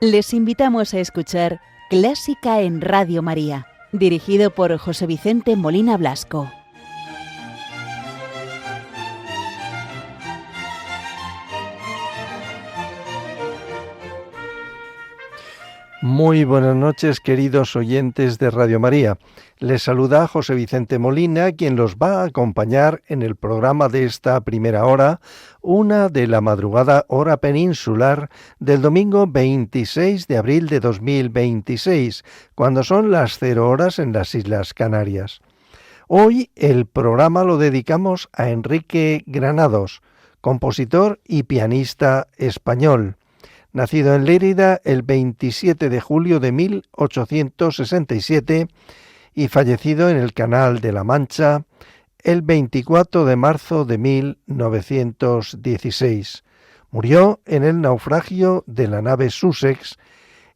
Les invitamos a escuchar Clásica en Radio María, dirigido por José Vicente Molina Blasco. Muy buenas noches, queridos oyentes de Radio María. Les saluda José Vicente Molina, quien los va a acompañar en el programa de esta primera hora, una de la madrugada hora peninsular del domingo 26 de abril de 2026, cuando son las 0 horas en las Islas Canarias. Hoy el programa lo dedicamos a Enrique Granados, compositor y pianista español. Nacido en Lérida el 27 de julio de 1867 y fallecido en el Canal de la Mancha el 24 de marzo de 1916. Murió en el naufragio de la nave Sussex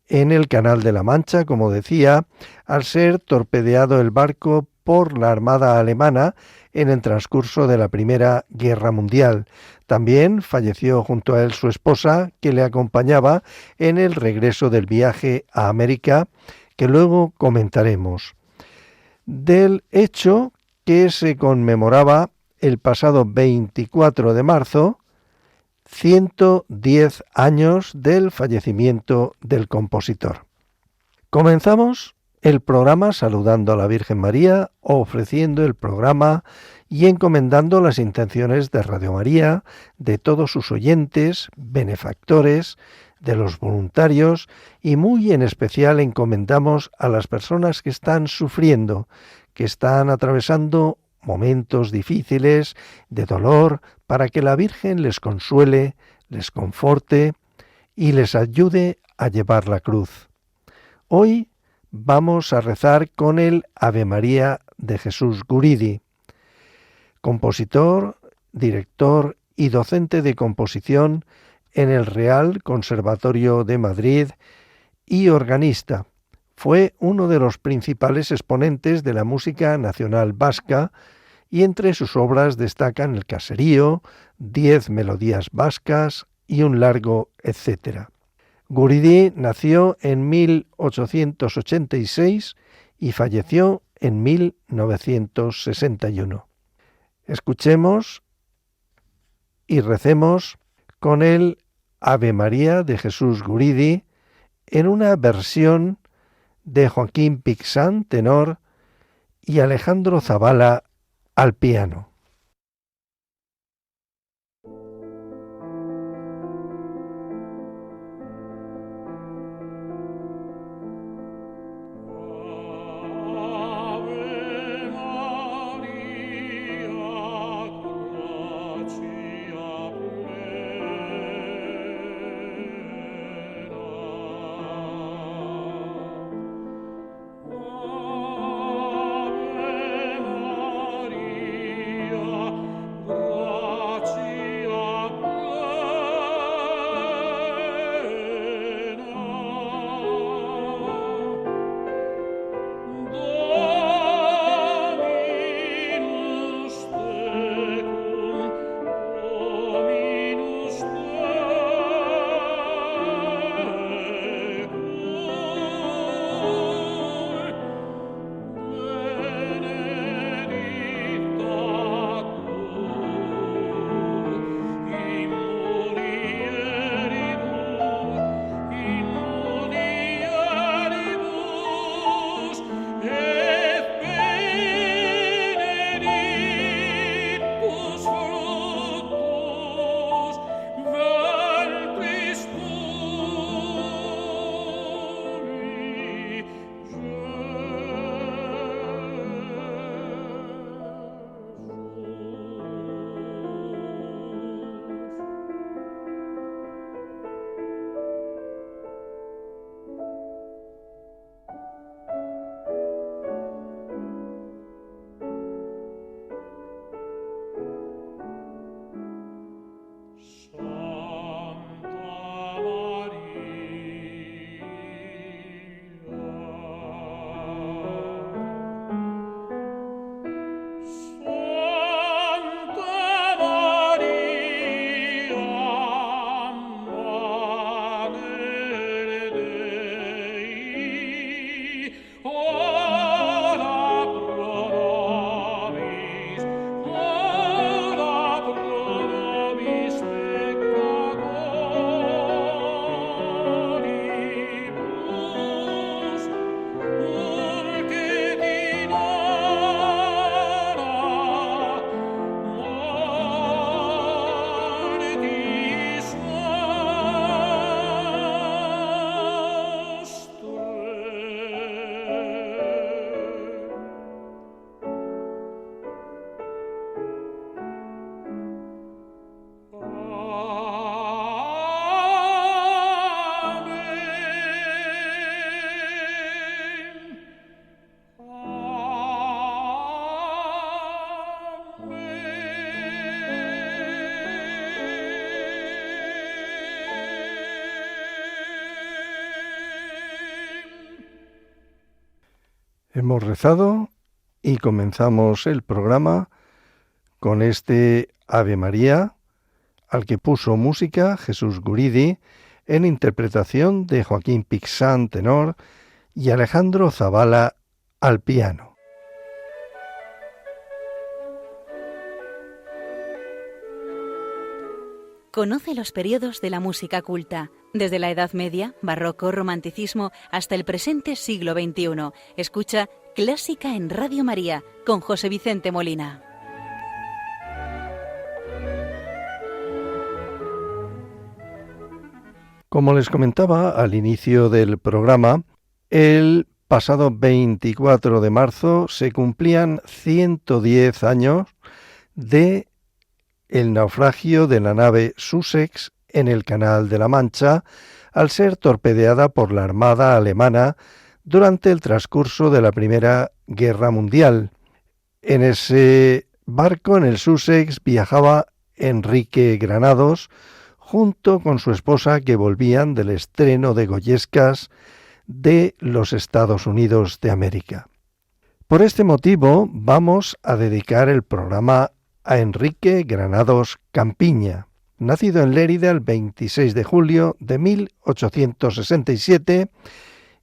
en el Canal de la Mancha, como decía, al ser torpedeado el barco por la Armada alemana en el transcurso de la Primera Guerra Mundial. También falleció junto a él su esposa, que le acompañaba en el regreso del viaje a América, que luego comentaremos. Del hecho que se conmemoraba el pasado 24 de marzo, 110 años del fallecimiento del compositor. Comenzamos el programa saludando a la Virgen María, ofreciendo el programa y encomendando las intenciones de Radio María, de todos sus oyentes, benefactores, de los voluntarios y muy en especial encomendamos a las personas que están sufriendo, que están atravesando momentos difíciles de dolor, para que la Virgen les consuele, les conforte y les ayude a llevar la cruz. Hoy vamos a rezar con el Ave María de Jesús Guridi, compositor, director y docente de composición en el Real Conservatorio de Madrid y organista. Fue uno de los principales exponentes de la música nacional vasca y entre sus obras destacan El Caserío, 10 melodías vascas y un largo etcétera. Guridi nació en 1886 y falleció en 1961. Escuchemos y recemos con el Ave María de Jesús Guridi en una versión de Joaquín Pixán, tenor, y Alejandro Zavala al piano. Ave Maria. Hemos rezado y comenzamos el programa con este Ave María, al que puso música Jesús Guridi, en interpretación de Joaquín Pixán, tenor, y Alejandro Zabala al piano. Conoce los periodos de la música culta, desde la Edad Media, Barroco, Romanticismo, hasta el presente siglo XXI. Escucha Clásica en Radio María, con José Vicente Molina. Como les comentaba al inicio del programa, el pasado 24 de marzo se cumplían 110 años de el naufragio de la nave Sussex en el Canal de la Mancha, al ser torpedeada por la Armada alemana durante el transcurso de la Primera Guerra Mundial. En ese barco, en el Sussex, viajaba Enrique Granados, junto con su esposa, que volvían del estreno de Goyescas de los Estados Unidos de América. Por este motivo vamos a dedicar el programa a Enrique Granados Campiña, nacido en Lérida el 26 de julio de 1867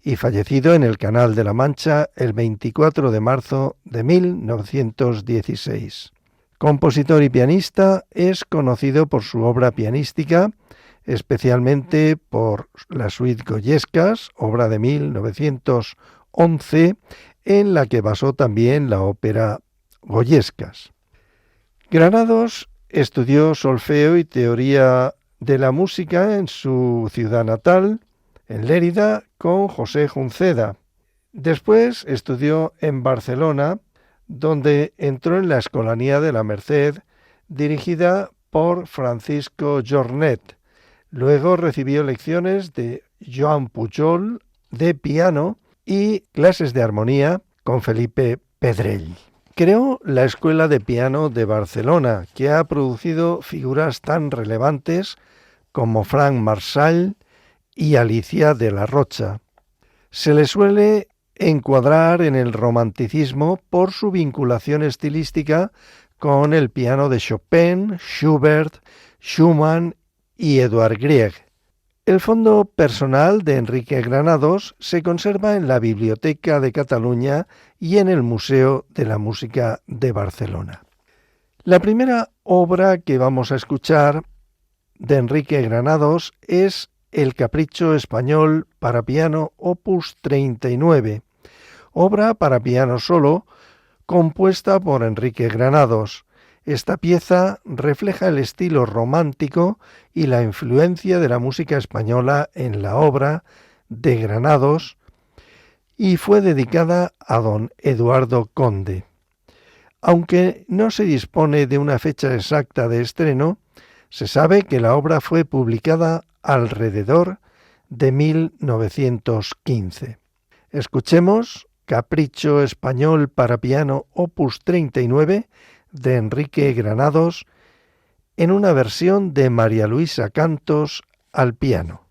y fallecido en el Canal de la Mancha el 24 de marzo de 1916. Compositor y pianista, es conocido por su obra pianística, especialmente por la suite Goyescas, obra de 1911, en la que basó también la ópera Goyescas. Granados estudió solfeo y teoría de la música en su ciudad natal, en Lérida, con José Junceda. Después estudió en Barcelona, donde entró en la Escolanía de la Merced, dirigida por Francisco Jornet. Luego recibió lecciones de Joan Pujol de piano y clases de armonía con Felipe Pedrell. Creó la Escuela de Piano de Barcelona, que ha producido figuras tan relevantes como Frank Marshall y Alicia de la Rocha. Se le suele encuadrar en el romanticismo por su vinculación estilística con el piano de Chopin, Schubert, Schumann y Edvard Grieg. El fondo personal de Enrique Granados se conserva en la Biblioteca de Cataluña y en el Museo de la Música de Barcelona. La primera obra que vamos a escuchar de Enrique Granados es El Capricho Español para piano opus 39, obra para piano solo, compuesta por Enrique Granados. Esta pieza refleja el estilo romántico y la influencia de la música española en la obra de Granados y fue dedicada a don Eduardo Conde. Aunque no se dispone de una fecha exacta de estreno, se sabe que la obra fue publicada alrededor de 1915. Escuchemos Capricho Español para piano opus 39 de Enrique Granados en una versión de María Luisa Cantos al piano.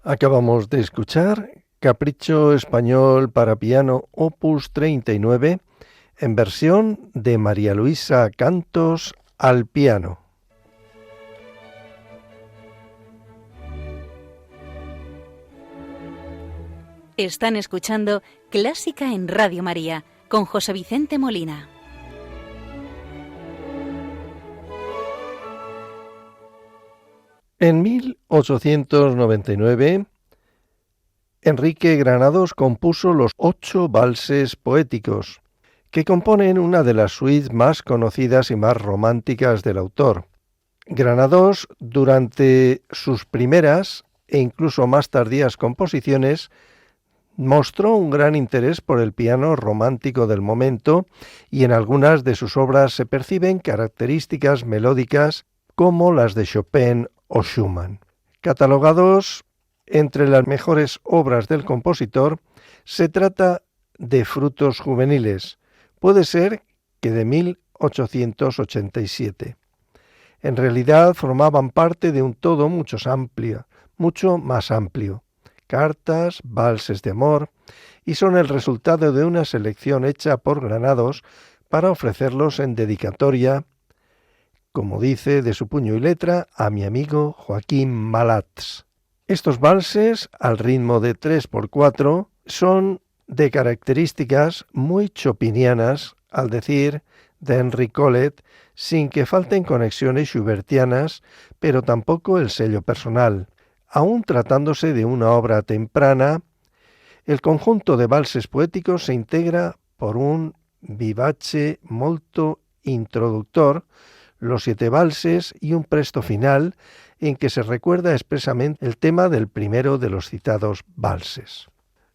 Acabamos de escuchar Capricho Español para piano opus 39 en versión de María Luisa Cantos al piano. Están escuchando Clásica en Radio María con José Vicente Molina. En 1899, Enrique Granados compuso los 8 valses poéticos, que componen una de las suites más conocidas y más románticas del autor. Granados, durante sus primeras e incluso más tardías composiciones, mostró un gran interés por el piano romántico del momento y en algunas de sus obras se perciben características melódicas como las de Chopin o Schumann. Catalogados entre las mejores obras del compositor, se trata de Frutos juveniles, puede ser que de 1887. En realidad formaban parte de un todo mucho más amplio. Cartas, valses de amor, y son el resultado de una selección hecha por Granados para ofrecerlos en dedicatoria, como dice de su puño y letra, a mi amigo Joaquín Malats. Estos valses, al ritmo de 3x4, son de características muy chopinianas, al decir de Henry Collet, sin que falten conexiones schubertianas, pero tampoco el sello personal. Aun tratándose de una obra temprana, el conjunto de valses poéticos se integra por un vivace molto introductor, los 7 valses y un presto final en que se recuerda expresamente el tema del primero de los citados valses.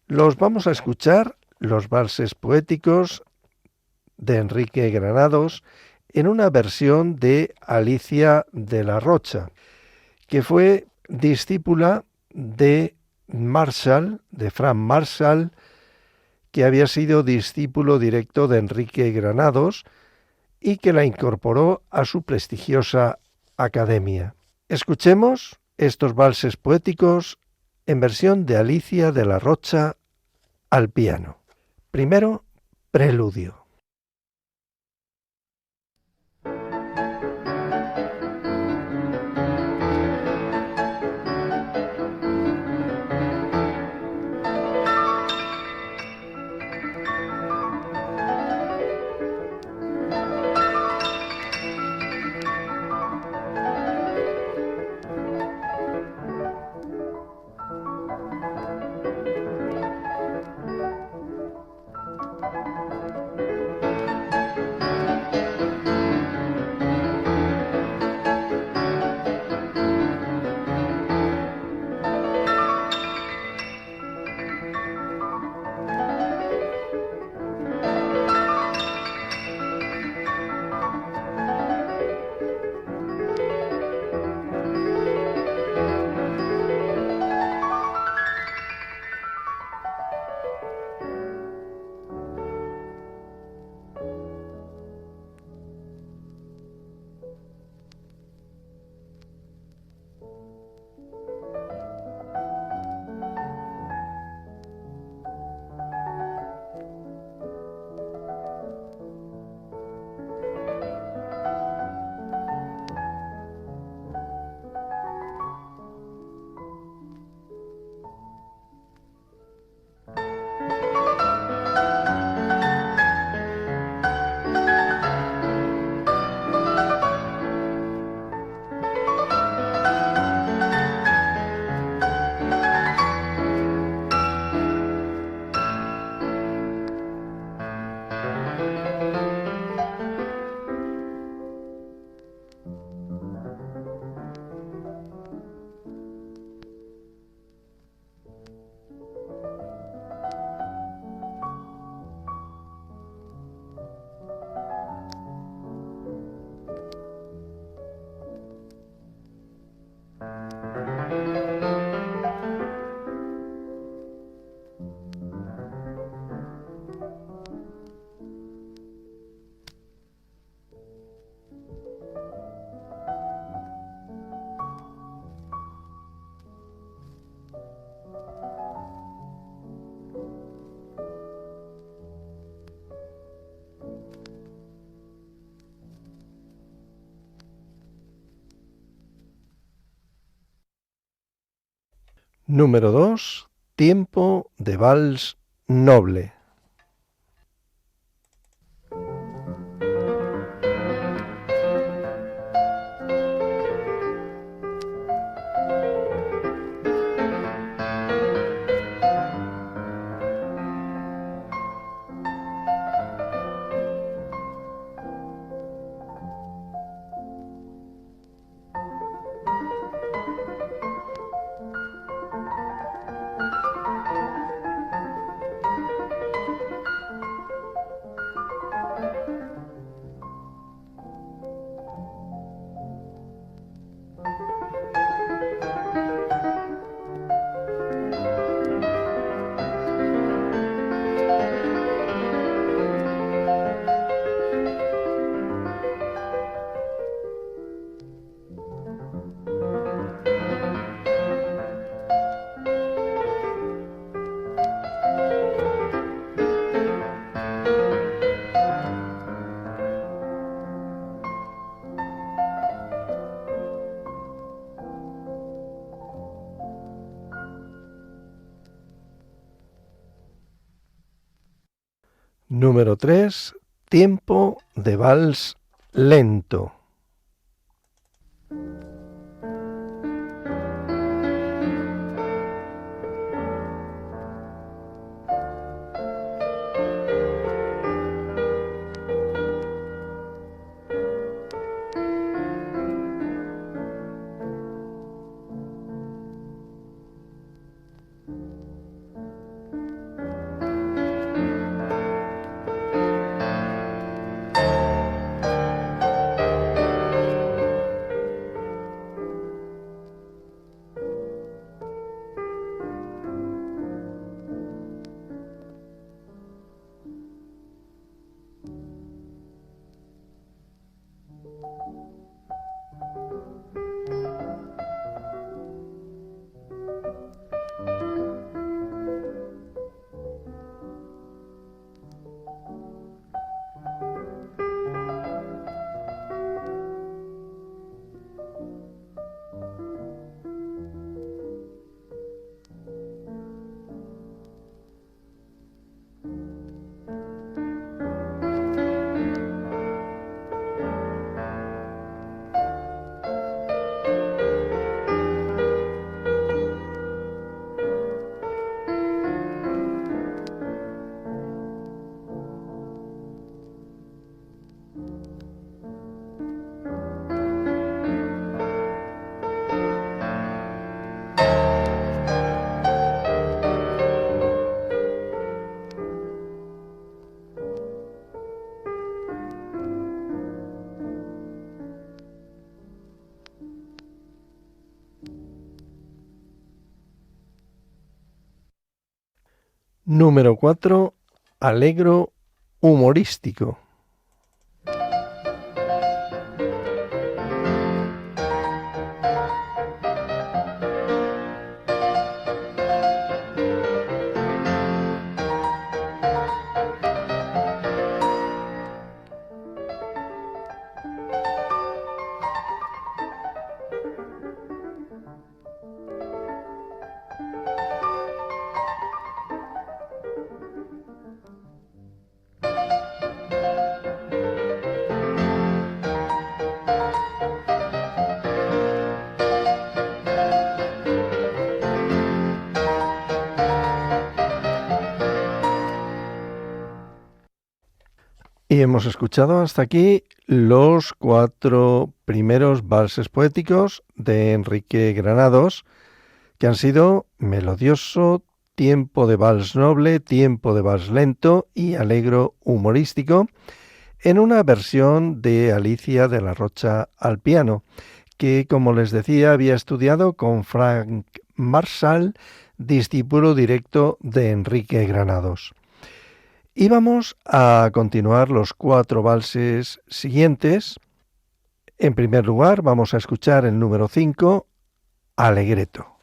Los vamos a escuchar, los valses poéticos de Enrique Granados, en una versión de Alicia de la Rocha, que fue discípula de Marshall, de Frank Marshall, que había sido discípulo directo de Enrique Granados y que la incorporó a su prestigiosa academia. Escuchemos estos valses poéticos en versión de Alicia de la Rocha al piano. Primero, preludio. Número 2. Tiempo de vals noble. Número 3. Tiempo de vals lento. Número 4. Allegro humorístico. Y hemos escuchado hasta aquí los 4 primeros valses poéticos de Enrique Granados, que han sido Melodioso, Tiempo de vals noble, Tiempo de vals lento y Allegro humorístico, en una versión de Alicia de la Rocha al piano, que, como les decía, había estudiado con Frank Marshall, discípulo directo de Enrique Granados. Y vamos a continuar los 4 valses siguientes. En primer lugar, vamos a escuchar el número 5, Allegretto.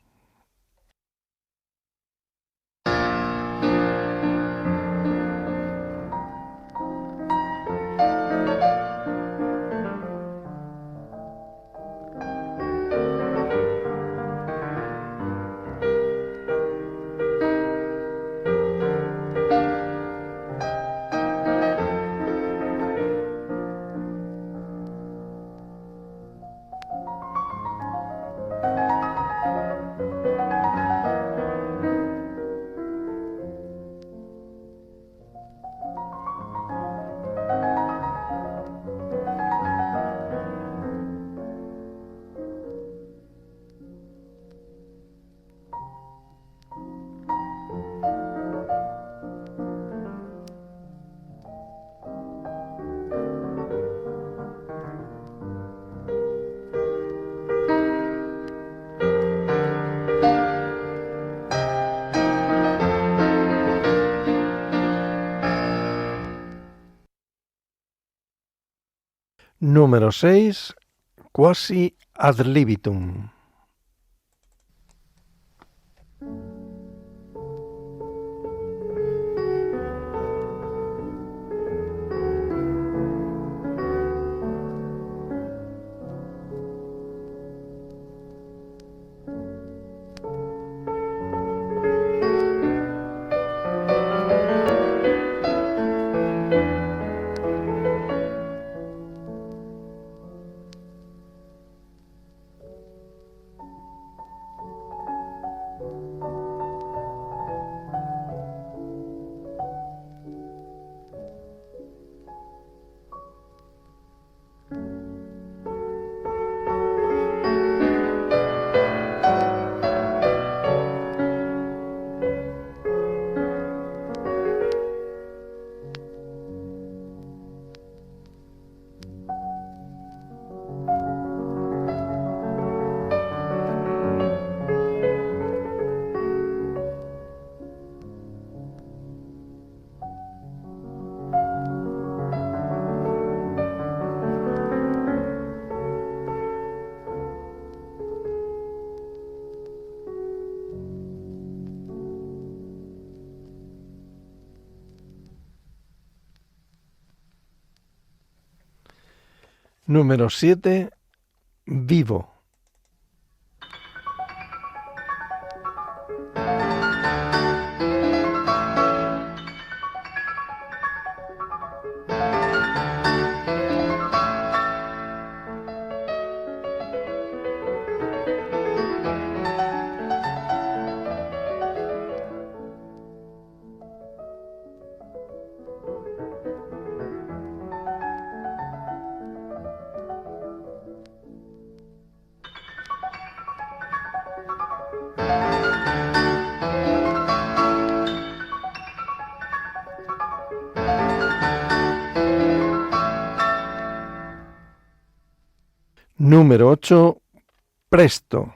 Número 6, Quasi ad libitum. Número 7, Vivo. Número 8, Presto.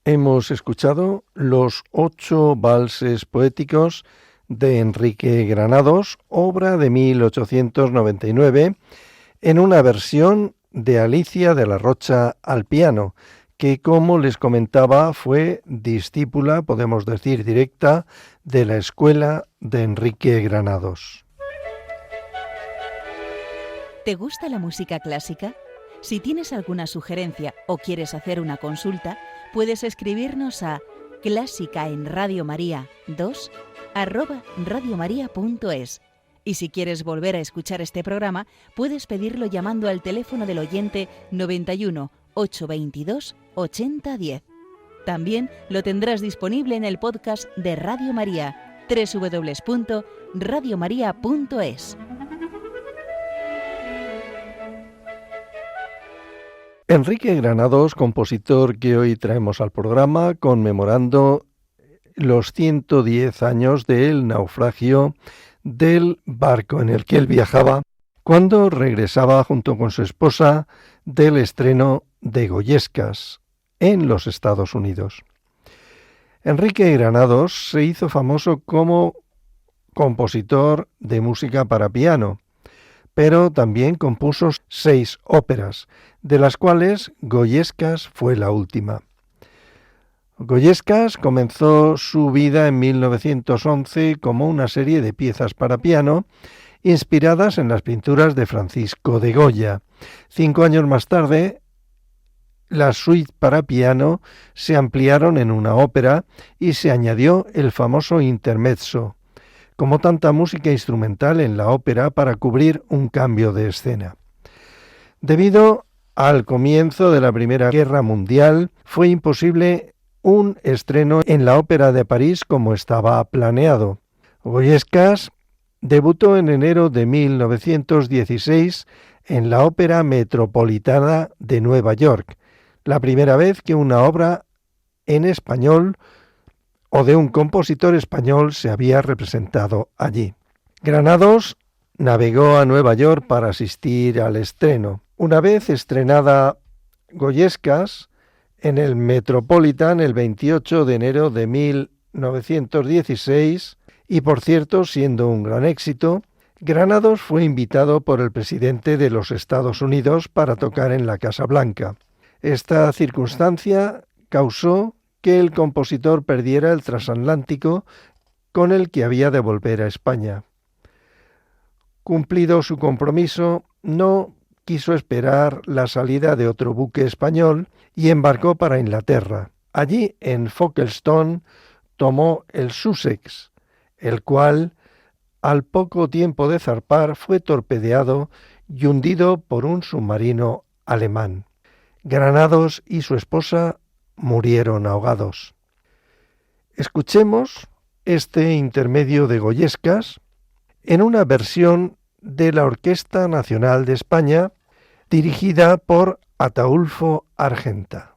Hemos escuchado los 8 valses poéticos de Enrique Granados, obra de 1899, en una versión de Alicia de la Rocha al piano, que, como les comentaba, fue discípula, podemos decir directa, de la escuela de Enrique Granados. ¿Te gusta la música clásica? Si tienes alguna sugerencia o quieres hacer una consulta, puedes escribirnos a clásica en Radio María 2 @radiomaria.es. Y si quieres volver a escuchar este programa, puedes pedirlo llamando al teléfono del oyente 91 822 8010. También lo tendrás disponible en el podcast de Radio María, www.radiomaria.es. Enrique Granados, compositor que hoy traemos al programa, conmemorando los 110 años del naufragio del barco en el que él viajaba cuando regresaba junto con su esposa del estreno de Goyescas en los Estados Unidos. Enrique Granados se hizo famoso como compositor de música para piano, pero también compuso 6 óperas, de las cuales Goyescas fue la última. Goyescas comenzó su vida en 1911 como una serie de piezas para piano inspiradas en las pinturas de Francisco de Goya. 5 años más tarde, las suites para piano se ampliaron en una ópera y se añadió el famoso intermezzo, como tanta música instrumental en la ópera para cubrir un cambio de escena. Debido al comienzo de la Primera Guerra Mundial, fue imposible un estreno en la Ópera de París como estaba planeado. Goyescas debutó en enero de 1916 en la Ópera Metropolitana de Nueva York, la primera vez que una obra en español o de un compositor español se había representado allí. Granados navegó a Nueva York para asistir al estreno. Una vez estrenada Goyescas en el Metropolitan el 28 de enero de 1916, y por cierto siendo un gran éxito, Granados fue invitado por el presidente de los Estados Unidos para tocar en la Casa Blanca. Esta circunstancia causó que el compositor perdiera el transatlántico con el que había de volver a España. Cumplido su compromiso, no quiso esperar la salida de otro buque español y embarcó para Inglaterra. Allí, en Folkestone, tomó el Sussex, el cual, al poco tiempo de zarpar, fue torpedeado y hundido por un submarino alemán. Granados y su esposa murieron ahogados. Escuchemos este intermedio de Goyescas en una versión de la Orquesta Nacional de España dirigida por Ataúlfo Argenta.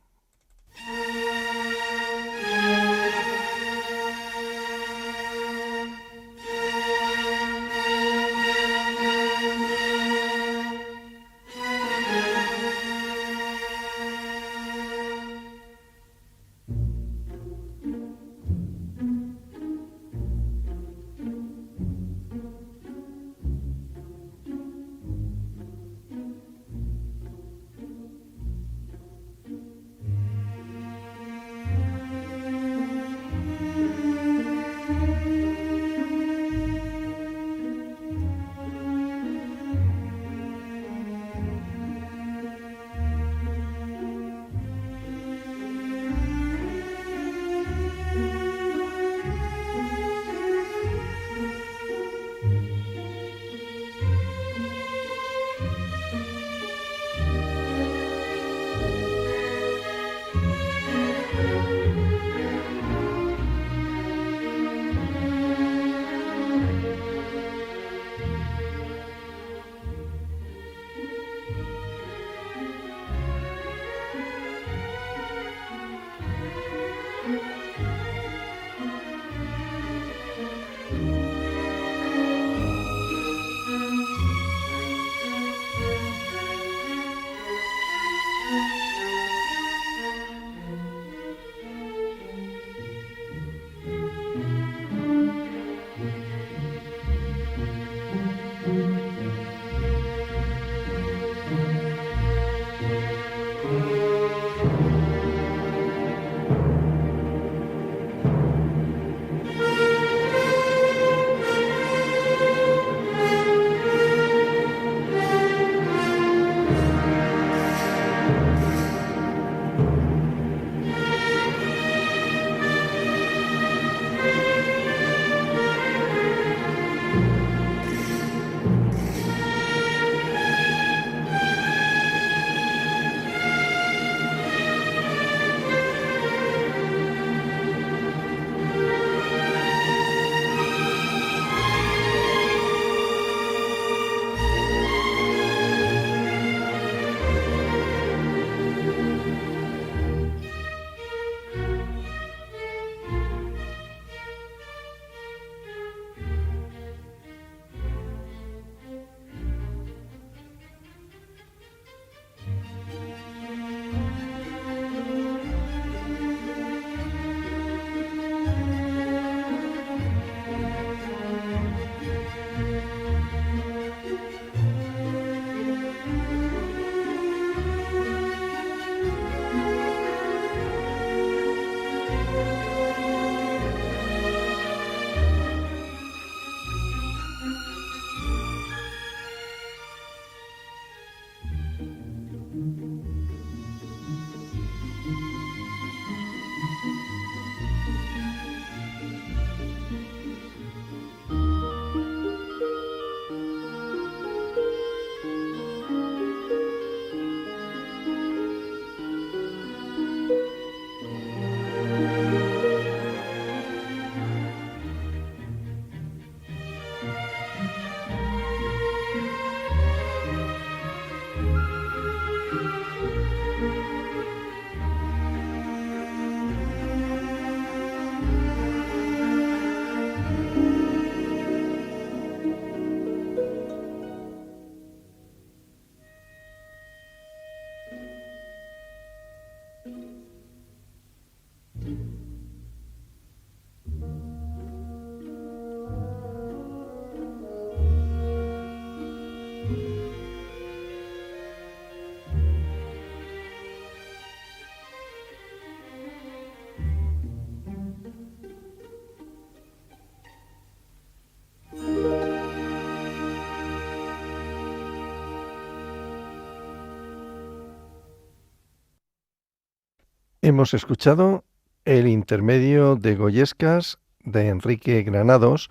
Hemos escuchado el intermedio de Goyescas de Enrique Granados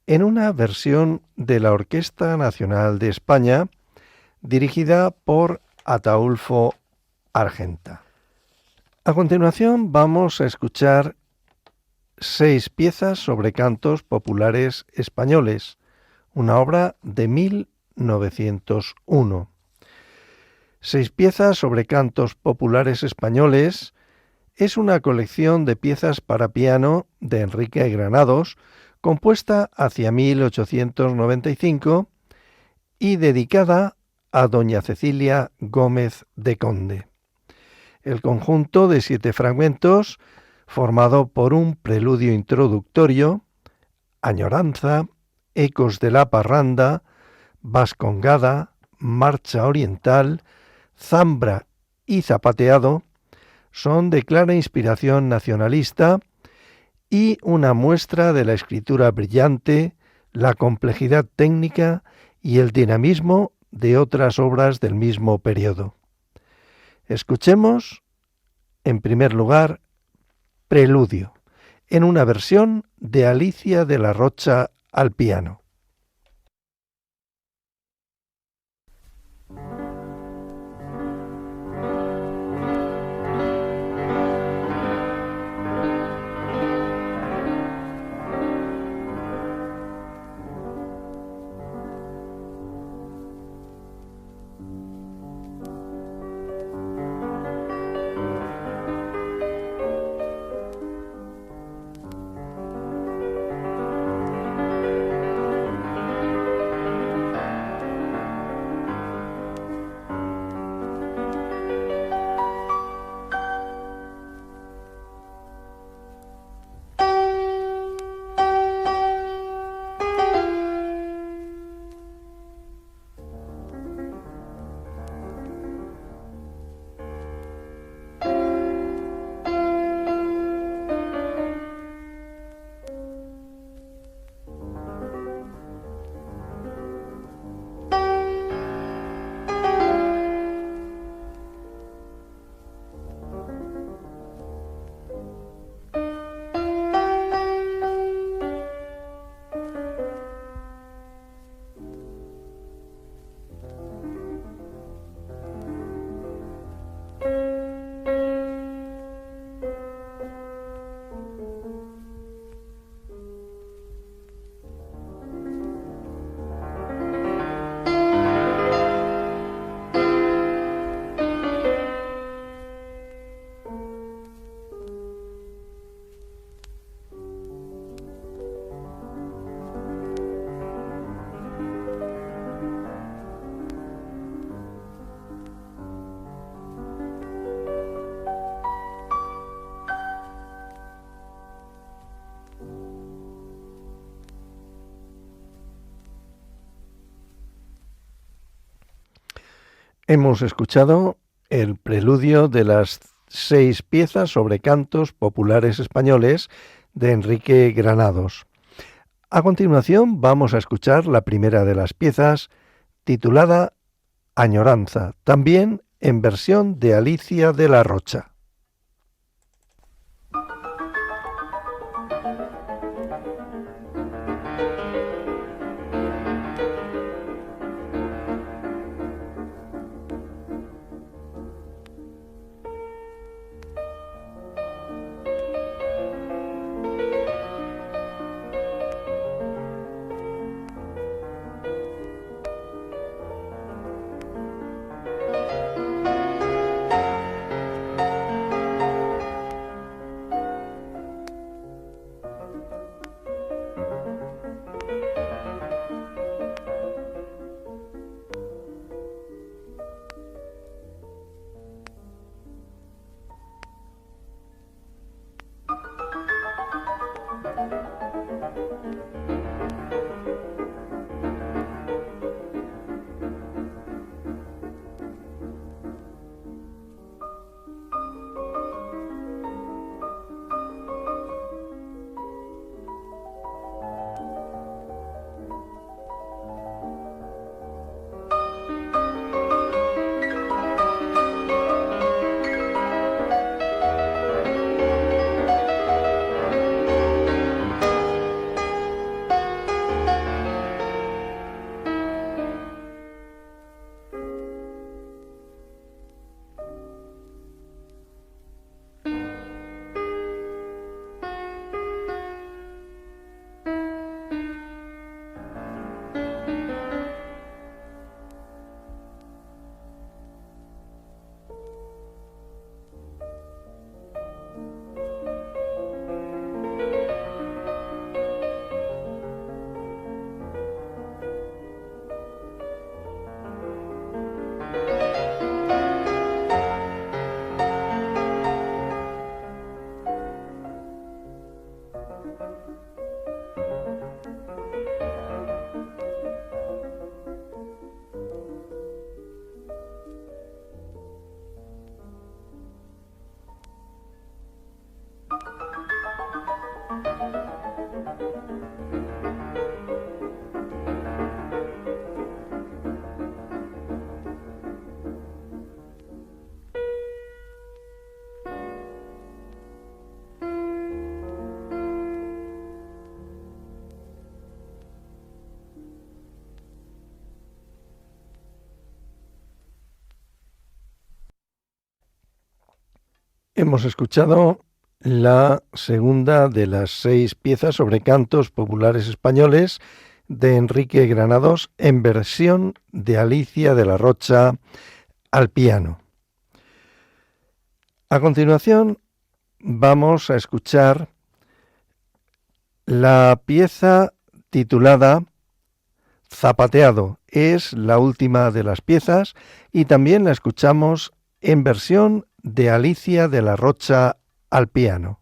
en una versión de la Orquesta Nacional de España dirigida por Ataúlfo Argenta. A continuación vamos a escuchar 6 piezas sobre cantos populares españoles, una obra de 1901. 6 piezas sobre cantos populares españoles es una colección de piezas para piano de Enrique Granados, compuesta hacia 1895 y dedicada a doña Cecilia Gómez de Conde. El conjunto de 7 fragmentos, formado por un preludio introductorio, añoranza, ecos de la parranda, vascongada, marcha oriental, zambra y zapateado, son de clara inspiración nacionalista y una muestra de la escritura brillante, la complejidad técnica y el dinamismo de otras obras del mismo periodo. Escuchemos, en primer lugar, Preludio, en una versión de Alicia de la Rocha al piano. Hemos escuchado el preludio de las 6 piezas sobre cantos populares españoles de Enrique Granados. A continuación vamos a escuchar la primera de las piezas, titulada Añoranza, también en versión de Alicia de la Rocha. Hemos escuchado la segunda de las 6 piezas sobre cantos populares españoles de Enrique Granados en versión de Alicia de la Rocha al piano. A continuación vamos a escuchar la pieza titulada Zapateado. Es la última de las piezas y también la escuchamos en versión de Alicia de la Rocha al piano.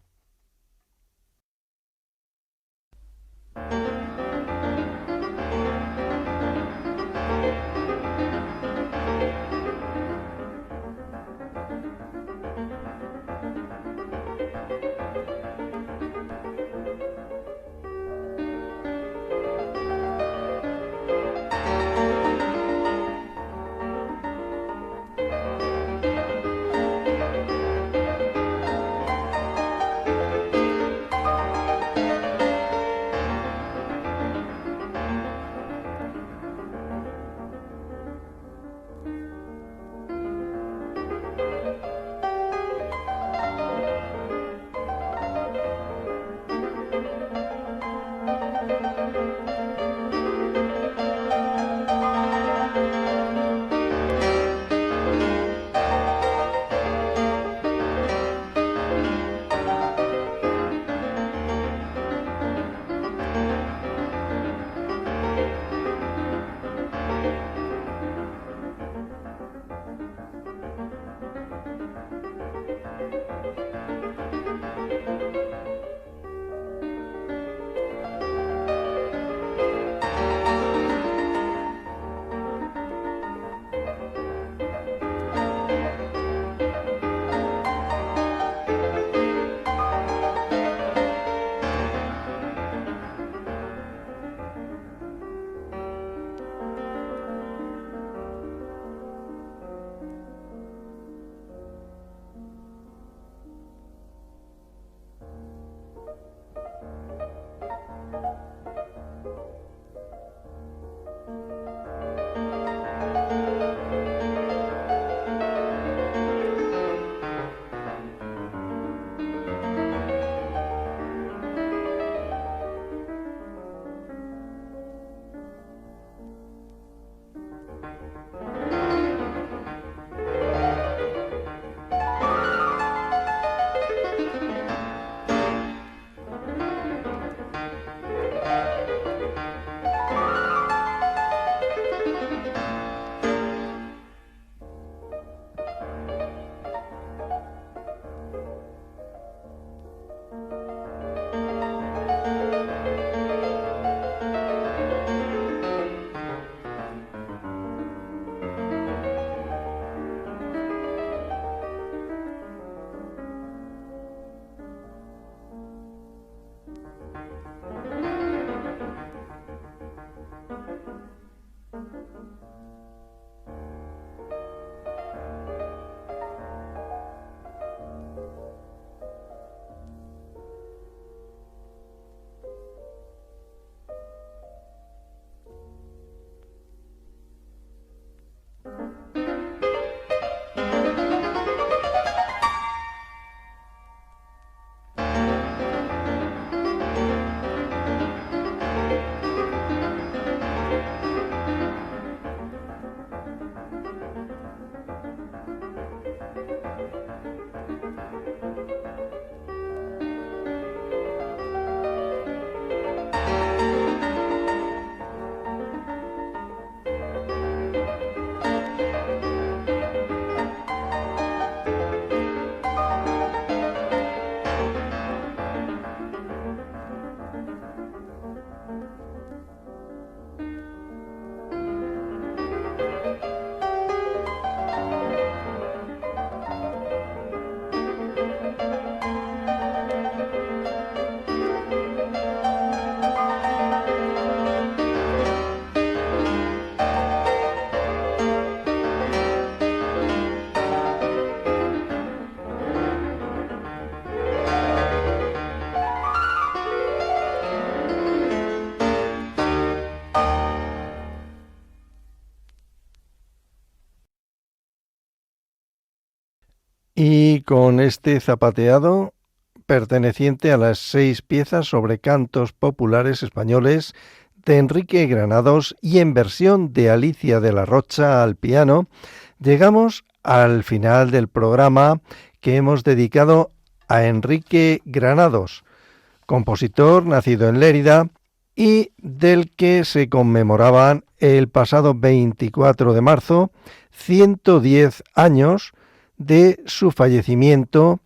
Y con este zapateado, perteneciente a las 6 piezas sobre cantos populares españoles de Enrique Granados y en versión de Alicia de la Rocha al piano, llegamos al final del programa que hemos dedicado a Enrique Granados, compositor nacido en Lérida y del que se conmemoraban el pasado 24 de marzo 110 años de su fallecimiento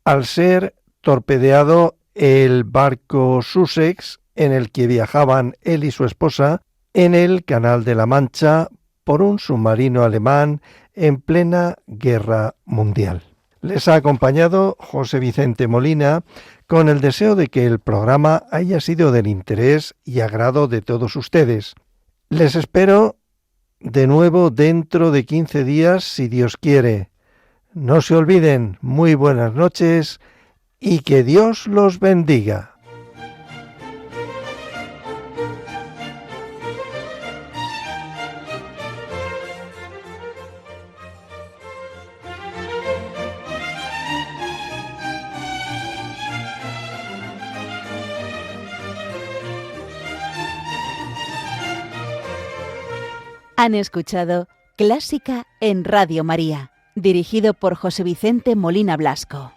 al ser torpedeado el barco Sussex en el que viajaban él y su esposa en el Canal de la Mancha por un submarino alemán en plena Guerra Mundial. Les ha acompañado José Vicente Molina con el deseo de que el programa haya sido del interés y agrado de todos ustedes. Les espero de nuevo dentro de 15 días, si Dios quiere. No se olviden, muy buenas noches y que Dios los bendiga. Han escuchado Clásica en Radio María, dirigido por José Vicente Molina Blasco.